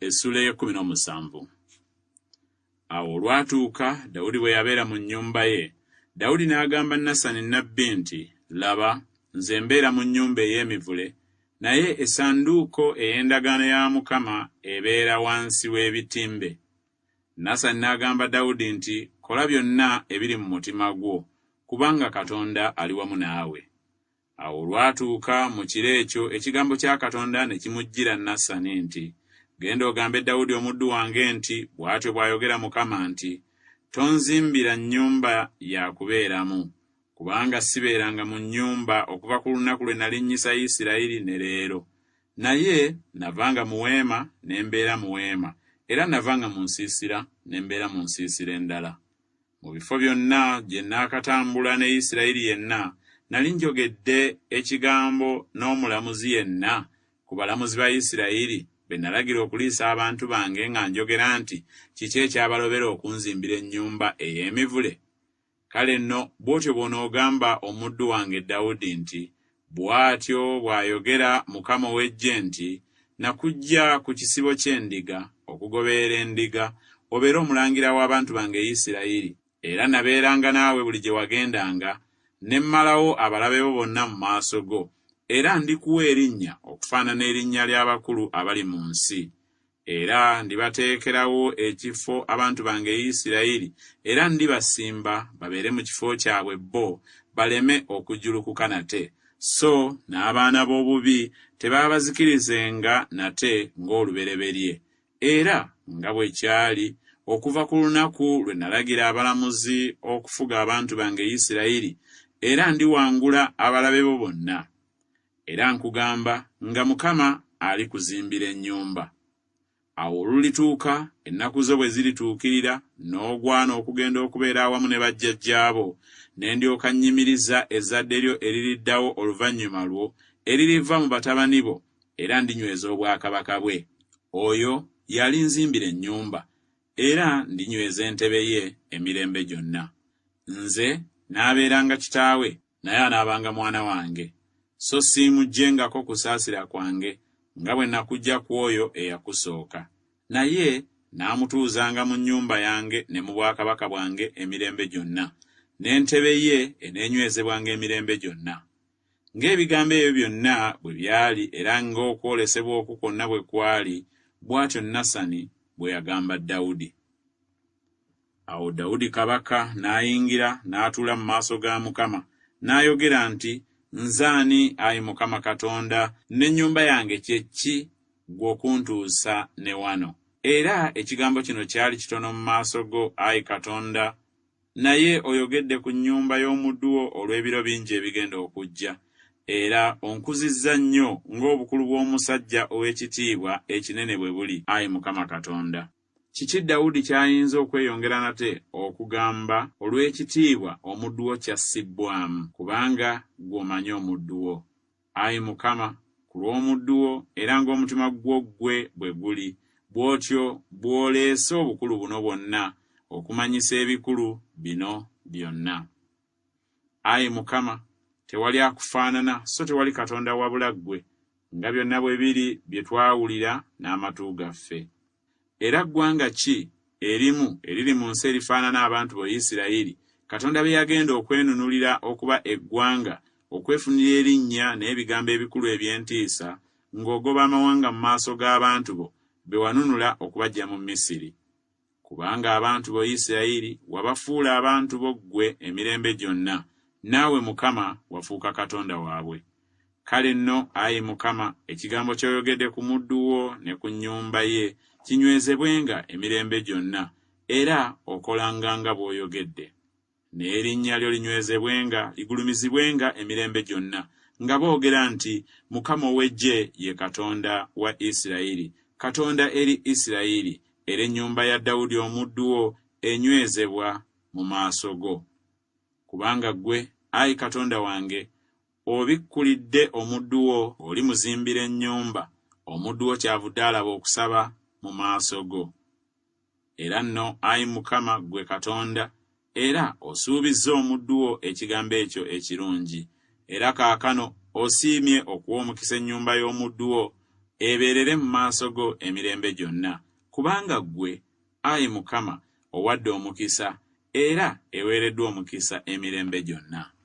Essuula y'e17. Awo olwatuuka Dawudi bwe yabeera mu nnyumba ye, Dawudi n'agamba Nasani nnabbi nti, laba, nze mbeera mu nnyumba ey'emivule, naye essanduuko ey'endagaano ya Mukama ebeera wansi w'ebitimbe. Nasani n'agamba Dawudi nti, kola byonna ebiri mu mutima gwo, kubanga Katonda ali wamu naawe. Awo olwatuuka mu kiro ekyo ekigambo kya Katonda ne kimujjira Nasani nti, genda ogambe Dawudi omuddu wange nti, bw'atyo bw'ayogera Mukama nti, tonzimbira nnyumba ya kubeeramu, kubanga sibeeranga mu nnyumba okuva ku lunaku lwe nalinnyisa Isirayiri ne leero. Naye navanga mu weema ne mbeera mu weema, era navanga mu nsiisira ne mbeera mu nsiisira endala. Mu bifo byonna gye naakatambula ne Isirayiri yenna, nali njogedde ekigambo n'omulamuzi yenna ku balamuzi ba Isirayiri be nalagira okuliisa abantu bange nga njogera nti, kiki ekyabalobera okunzimbira ennyumba ey'emivule? Kale nno bw'otyo bw'onoogamba omuddu wange Dawudi nti, bw'atyo bw'ayogera Mukama ow'eggye nti, nakuggya ku kisibo ky'endiga okugoberera endiga, obeere omulangira w'abantu bange Isirayiri, era nabeeranga naawe buli gye wagendanga, ne mmalawo abalabe bo bonna mu maaso go, era ndikuwa erinnya okufaanana erinnya ly'abakulu abali mu nsi. Era ndibateekerawo ekifo abantu bange Isirayiri, era ndibasimba babeere mu kifo kyabwe bo, baleme okujjulukuka nate. So n'abaana b'obubi tebaabazikirizenga nate ng'olubereberye. Era nga bwe kyali okuva ku lunaku lwe nalagira abalamuzi okufuga abantu bange Isirayiri, era ndiwangula abalabe bo bonna. Era nkugamba nga Mukama ali kuzimbira ennyumba. Awo olulituuka ennaku zo bwe zirituukirira, n'ogwana okugenda okubeera awamu ne bajjajjaabo, ne ndyoka nnyimiriza ezzadde lyo eririddawo oluvannyuma lwo, eririva mu batabani bo, era ndinyweza obwakabaka bwe. Oyo yali nzimbira ennyumba, era ndinyweza entebe ye emirembe gyonna. Nze n'abeeranga kitaawe, naye anaabanga mwana wange, so siimuggyengako kusaasira kwange nga bwe nakuggya ku oyo eyakusooka. Naye n'amutuuzanga mu nnyumba yange ne mu bwakabaka bwange emirembe gyonna, n'entebe ye eneenywezebwanga emirembe gyonna. Ng'ebigambo ebyo byonna bwe byali era ng'okwolesebwa okwo kwonna bwe kwali, bw'atyo Nasani bwe yagamba Dawudi. Awo Dawudi kabaka n'ayingira n'atuula mu maaso ga Mukama, n'ayogera nti, nze ani, Ayi Mukama Katonda, n'ennyumba yange kye ki gw'okuntuusa ne wano? Era ekigambo kino kyali kitono mu maaso go, Ayi Katonda, naye oyogedde ku nnyumba y'omuddu wo olw'ebiro bingi ebigenda okujja, era onkuzizza nnyo ng'obukulu bw'omusajja ow'ekitiibwa ekinene bwe buli, Ayi Mukama Katonda. Kiki Dawudi ky'ayinza okweyongera nate okugamba olw'ekitiibwa omuddu wo kyassibbwamu, kubanga gw'omanyi omuddu wo, Ayi Mukama, ku lw'omuddu wo, era ng'omutima gwo ggwe bwe guli, bw'otyo bw'oleese obukulu buno bwonna, okumanyisa ebikulu bino byonna. Ayi Mukama, tewali akufaanana, so tewali Katonda wabula ggwe, nga byonna bwe biri bye twawulira n'amatu gaffe. Era ggwanga ki erimu eriri mu nsi erifaanana abantu bo Isirayiri, Katonda be yagenda okwenunulira okuba eggwanga, okwefunira erinnya n'ebigambo ebikulu eby'entiisa, ng'ogoba amawanga mu maaso g'abantu bo be wanunula okubaggya mu Misiri? Kubanga abantu bo Isirayiri wabafuula abantu bo ggwe emirembe gyonna, naawe Mukama wafuuka Katonda waabwe. Kale nno, Ayi Mukama, ekigambo ky'oyogedde ku muddu wo ne ku nnyumba ye kinywezebwenga emirembe gyonna, era okolanga nga bw'oyogedde. N'erinnya lyo linywezebwenga, ligulumizibwenga emirembe gyonna, nga boogera nti, Mukama ow'eggye ye Katonda wa Isirayiri, Katonda eri Isirayiri, era ennyumba ya Dawudi omuddu wo enywezebwa mu maaso go. Kubanga ggwe, Ayi Katonda wange, obikkulidde omuddu wo oli muzimbira ennyumba, omuddu wo kyavudde alaba okusaba mu maaso go. Era nno, Ayi Mukama, ggwe Katonda, era osuubizza omuddu wo ekigambo ekyo ekirungi, era kaakano osiimye okuwa omukisa ennyumba y'omuddu wo, ebeerere mu maaso go emirembe gyonna, kubanga ggwe, Ayi Mukama, owadde omukisa era eweereddwa omukisa emirembe gyonna.